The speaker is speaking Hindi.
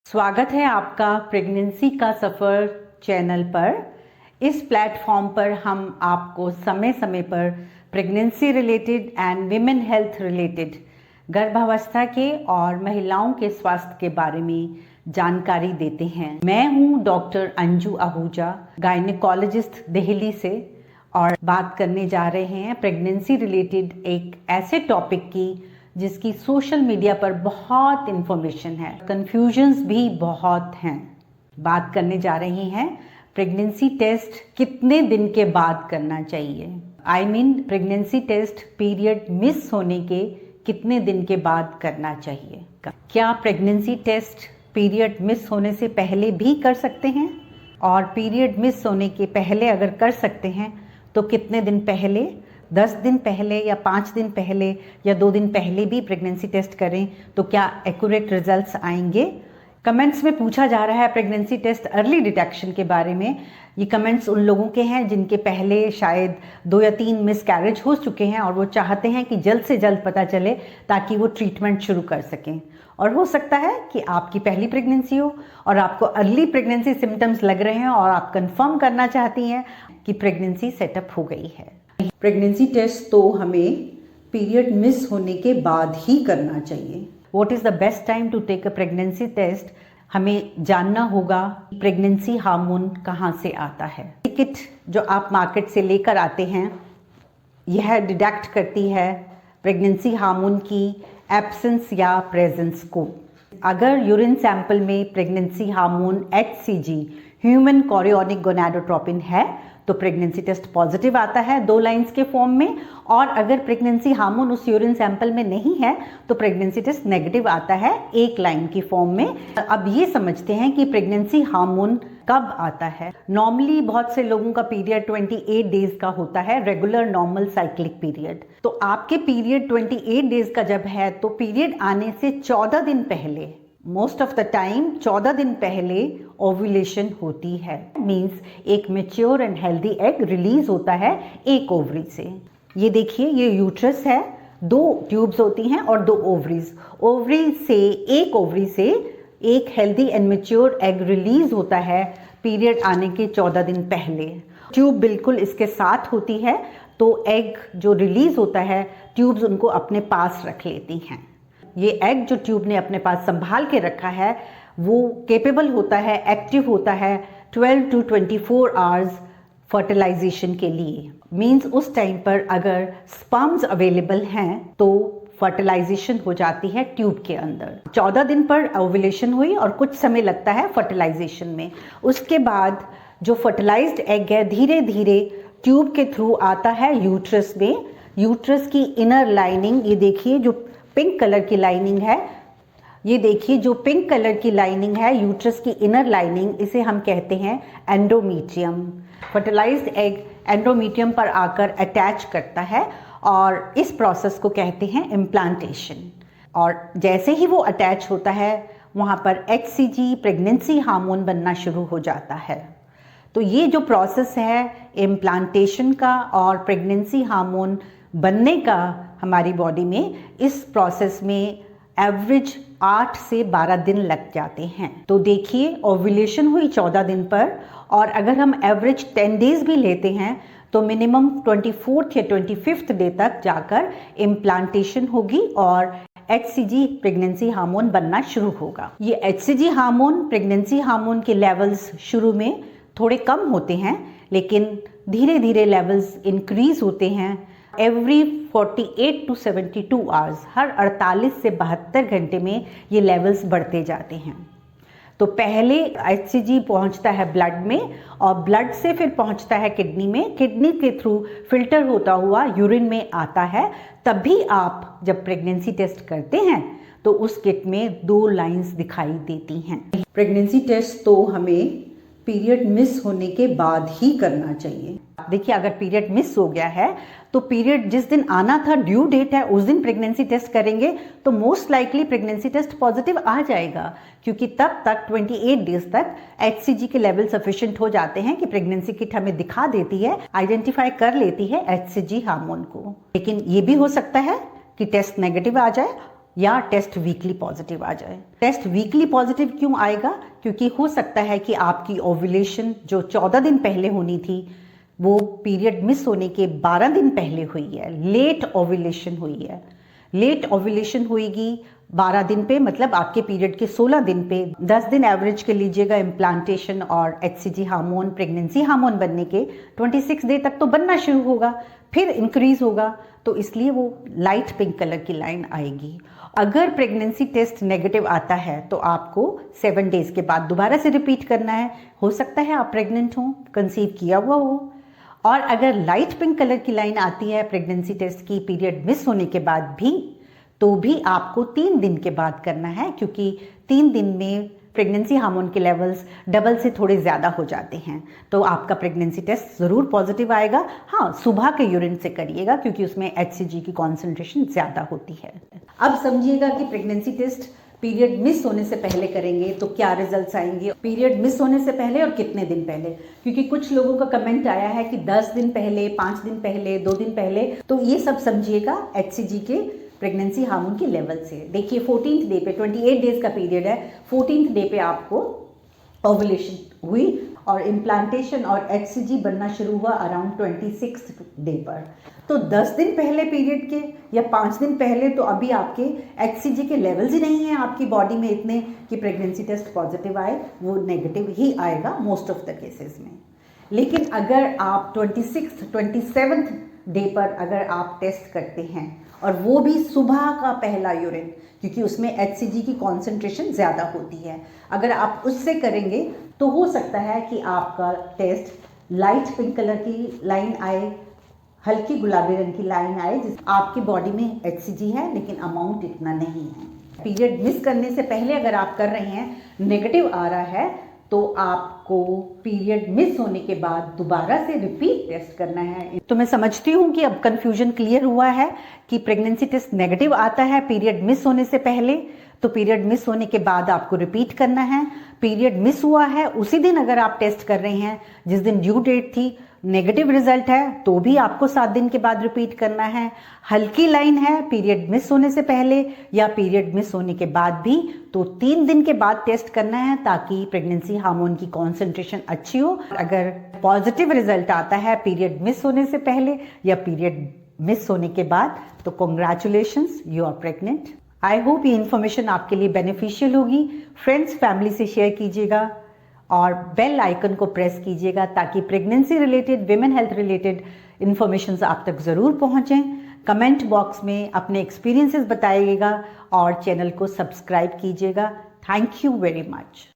स्वागत है आपका प्रेगनेंसी का सफ़र चैनल पर। इस प्लेटफॉर्म पर हम आपको समय समय पर pregnancy related and women health related गर्भावस्था के और महिलाओं के स्वास्थ्य के बारे में जानकारी देते हैं। मैं हूं डॉक्टर अंजू आहूजा, गायनेकोलॉजिस्ट दिल्ली से, और बात करने जा रहे हैं प्रेगनेंसी रिलेटेड एक ऐसे टॉपिक की जिसकी सोशल मीडिया पर बहुत इन्फॉर्मेशन है, कंफ्यूजन्स भी बहुत हैं। बात करने जा रही हैं प्रेगनेंसी टेस्ट कितने दिन के बाद करना चाहिए। प्रेगनेंसी टेस्ट पीरियड मिस होने के कितने दिन के बाद करना चाहिए। क्या प्रेगनेंसी टेस्ट पीरियड मिस होने से पहले भी कर सकते हैं, और पीरियड मिस होने के पहले अगर कर सकते हैं तो कितने दिन पहले, 10 दिन पहले या 5 दिन पहले या 2 दिन पहले भी प्रेगनेंसी टेस्ट करें तो क्या एक्यूरेट रिजल्ट्स आएंगे। कमेंट्स में पूछा जा रहा है प्रेगनेंसी टेस्ट अर्ली डिटेक्शन के बारे में। ये कमेंट्स उन लोगों के हैं जिनके पहले शायद 2 या 3 मिसकैरेज हो चुके हैं और वो चाहते हैं कि जल्द से जल्द पता चले ताकि वो ट्रीटमेंट शुरू कर सकें। और हो सकता है कि आपकी पहली प्रेगनेंसी हो और आपको अर्ली प्रेगनेंसी सिम्टम्स लग रहे हैं और आप कंफर्म करना चाहती हैं कि प्रेगनेंसी सेटअप हो गई है। प्रेगनेंसी टेस्ट तो हमें पीरियड मिस होने के बाद ही करना चाहिए। What is the best time to take a pregnancy test? हमें जानना होगा प्रेगनेंसी हार्मोन कहाँ से आता है। किट जो आप मार्केट से लेकर आते हैं, यह डिटेक्ट करती है प्रेगनेंसी हार्मोन की एब्सेंस या प्रेजेंस को। अगर यूरिन सैंपल में pregnancy hormone HCG human chorionic gonadotropin है तो प्रेगनेंसी टेस्ट पॉजिटिव आता है 2 लाइंस के फॉर्म में, और अगर प्रेगनेंसी हार्मोन उस यूरिन सैंपल में नहीं है तो प्रेगनेंसी टेस्ट नेगेटिव आता है 1 लाइन की फॉर्म में। अब ये समझते हैं कि प्रेगनेंसी हार्मोन कब आता है। नॉर्मली बहुत से लोगों का पीरियड 28 डेज का होता है, रेगुलर नॉर्मल साइक्लिक पीरियड। तो आपके पीरियड 28 डेज का जब है तो पीरियड आने से 14 दिन पहले, मोस्ट ऑफ द टाइम 14 दिन पहले ओव्यूलेशन होती है। मीन्स एक mature and healthy egg release होता है एक ओवरी से। ये देखिए, ये यूट्रस है, 2 ट्यूब्स होती हैं और 2 ओवरीज। एक ओवरी से एक healthy and mature egg release होता है पीरियड आने के 14 दिन पहले। ट्यूब बिल्कुल इसके साथ होती है, तो एग जो रिलीज होता है ट्यूब्स उनको अपने पास रख लेती हैं। ये एग जो ट्यूब ने अपने पास संभाल के रखा है वो केपेबल होता है, एक्टिव होता है 12 to 24 आवर्स फर्टिलाइजेशन के लिए। मीन्स उस टाइम पर अगर स्पर्म्स अवेलेबल हैं तो फर्टिलाइजेशन हो जाती है ट्यूब के अंदर। 14 दिन पर ओव्यूलेशन हुई और कुछ समय लगता है फर्टिलाइजेशन में। उसके बाद जो फर्टिलाइज्ड एग है धीरे धीरे ट्यूब के थ्रू आता है यूट्रस में। यूट्रस की इनर लाइनिंग, ये देखिए जो पिंक कलर की लाइनिंग है, ये देखिए जो पिंक कलर की लाइनिंग है यूट्रस की इनर लाइनिंग, इसे हम कहते हैं एंडोमीट्रियम। फर्टिलाइज्ड एग एंडोमीट्रियम पर आकर अटैच करता है और इस प्रोसेस को कहते हैं इम्प्लांटेशन। और जैसे ही वो अटैच होता है वहाँ पर HCG प्रेगनेंसी हार्मोन बनना शुरू हो जाता है। तो ये जो प्रोसेस है इम्प्लांटेशन का और प्रेगनेंसी हार्मोन बनने का हमारी बॉडी में, इस प्रोसेस में एवरेज 8 से 12 दिन लग जाते हैं। तो देखिए, ओव्यूलेशन हुई 14 दिन पर, और अगर हम एवरेज 10 डेज भी लेते हैं तो मिनिमम 24th या 25th डे तक जाकर इम्प्लांटेशन होगी और HCG प्रेगनेंसी हार्मोन बनना शुरू होगा। ये HCG हार्मोन प्रेगनेंसी हार्मोन के लेवल्स शुरू में थोड़े कम होते हैं, लेकिन धीरे धीरे लेवल्स इंक्रीज होते हैं। एवरी 48 to 72 आवर्स, हर 48 से 72 घंटे में ये लेवल्स बढ़ते जाते हैं। तो पहले HCG पहुंचता है ब्लड में और ब्लड से फिर पहुंचता है किडनी में, किडनी के थ्रू फिल्टर होता हुआ यूरिन में आता है। तभी आप जब प्रेगनेंसी टेस्ट करते हैं तो उस किट में 2 लाइंस दिखाई देती हैं। प्रेगनेंसी टेस्ट तो हमें पीरियड मिस होने के बाद ही करना चाहिए। देखिए, अगर पीरियड मिस हो गया है तो पीरियड जिस दिन आना था, ड्यू डेट है, उस दिन प्रेगनेंसी टेस्ट करेंगे तो most likely pregnancy test positive आ जाएगा, क्योंकि तब तक 28 डेज तक HCG के लेवल सफिशिएंट हो जाते हैं कि प्रेगनेंसी किट हमें दिखा देती है, आइडेंटिफाई कर लेती है HCG हार्मोन को। लेकिन ये भी हो सकता है कि टेस्ट नेगेटिव आ जाए या टेस्ट वीकली पॉजिटिव आ जाए। टेस्ट वीकली पॉजिटिव क्यों आएगा? क्योंकि हो सकता है कि आपकी ओव्यूलेशन जो 14 दिन पहले होनी थी वो पीरियड मिस होने के 12 दिन पहले हुई है, लेट ओव्यूलेशन हुई है। लेट ओव्यूलेशन होगी 12 दिन पे, मतलब आपके पीरियड के 16 दिन पे। 10 दिन एवरेज के लीजिएगा इम्प्लांटेशन और HCG हार्मोन, प्रेगनेंसी हार्मोन बनने के 26 डे तक तो बनना शुरू होगा, फिर इंक्रीज होगा, तो इसलिए वो लाइट पिंक कलर की लाइन आएगी। अगर प्रेगनेंसी टेस्ट नेगेटिव आता है तो आपको 7 डेज के बाद दोबारा से रिपीट करना है। हो सकता है आप प्रेग्नेंट हो, कंसीव किया हुआ हो। और अगर लाइट पिंक कलर की लाइन आती है प्रेगनेंसी टेस्ट की पीरियड मिस होने के बाद भी, तो भी आपको 3 दिन के बाद करना है, क्योंकि 3 दिन में प्रेगनेंसी हार्मोन के लेवल्स डबल से थोड़े ज़्यादा हो जाते हैं। तो आपका प्रेगनेंसी टेस्ट ज़रूर पॉजिटिव आएगा। हाँ, सुबह के यूरिन से करिएगा क्योंकि उसमें HCG की कॉन्सेंट्रेशन ज़्यादा होती है। अब समझिएगा कि प्रेगनेंसी टेस्ट पीरियड मिस होने से पहले करेंगे तो क्या रिजल्ट्स आएंगे, पीरियड मिस होने से पहले और कितने दिन पहले। क्योंकि कुछ लोगों का कमेंट आया है कि 10 दिन पहले, 5 दिन पहले, 2 दिन पहले, तो ये सब समझिएगा HCG के प्रेगनेंसी हार्मोन के लेवल से। देखिए 14th डे पे, 28 डेज का पीरियड है, 14th डे पे आपको ओव्यूलेशन हुई और इम्प्लांटेशन और HCG बनना शुरू हुआ अराउंड 26th डे पर। तो 10 दिन पहले पीरियड के या 5 दिन पहले तो अभी आपके HCG के लेवल्स ही नहीं हैं आपकी बॉडी में इतने कि प्रेगनेंसी टेस्ट पॉजिटिव आए, वो नेगेटिव ही आएगा मोस्ट ऑफ द केसेस में। लेकिन अगर आप 26th 27th डे पर अगर आप टेस्ट करते हैं और वो भी सुबह का पहला यूरिन, क्योंकि उसमें HCG की कॉन्सेंट्रेशन ज़्यादा होती है, अगर आप उससे करेंगे तो हो सकता है कि आपका टेस्ट लाइट पिंक कलर की लाइन आए, हल्की गुलाबी रंग की लाइन आए, जिस आपकी बॉडी में HCG है लेकिन अमाउंट इतना नहीं है। पीरियड मिस करने से पहले अगर आप कर रहे हैं, नेगेटिव आ रहा है, तो आपको पीरियड मिस होने के बाद दोबारा से रिपीट टेस्ट करना है। तो मैं समझती हूँ कि अब कंफ्यूजन क्लियर हुआ है कि प्रेगनेंसी टेस्ट नेगेटिव आता है पीरियड मिस होने से पहले, तो पीरियड मिस होने के बाद आपको रिपीट करना है। पीरियड मिस हुआ है उसी दिन अगर आप टेस्ट कर रहे हैं जिस दिन ड्यू डेट थी, नेगेटिव रिजल्ट है, तो भी आपको 7 दिन के बाद रिपीट करना है। हल्की लाइन है पीरियड मिस होने से पहले या पीरियड मिस होने के बाद भी, तो 3 दिन के बाद टेस्ट करना है ताकि प्रेगनेंसी हार्मोन की कॉन्सेंट्रेशन अच्छी हो। अगर पॉजिटिव रिजल्ट आता है पीरियड मिस होने से पहले या पीरियड मिस होने के बाद, तो congratulations, you are pregnant. I hope ये इन्फॉर्मेशन आपके लिए बेनिफिशियल होगी। फ्रेंड्स, फैमिली से शेयर कीजिएगा और बेल आइकन को प्रेस कीजिएगा ताकि pregnancy related, women health related information आप तक ज़रूर पहुँचें। कमेंट बॉक्स में अपने एक्सपीरियंसेस बताइएगा और चैनल को सब्सक्राइब कीजिएगा। Thank you very much.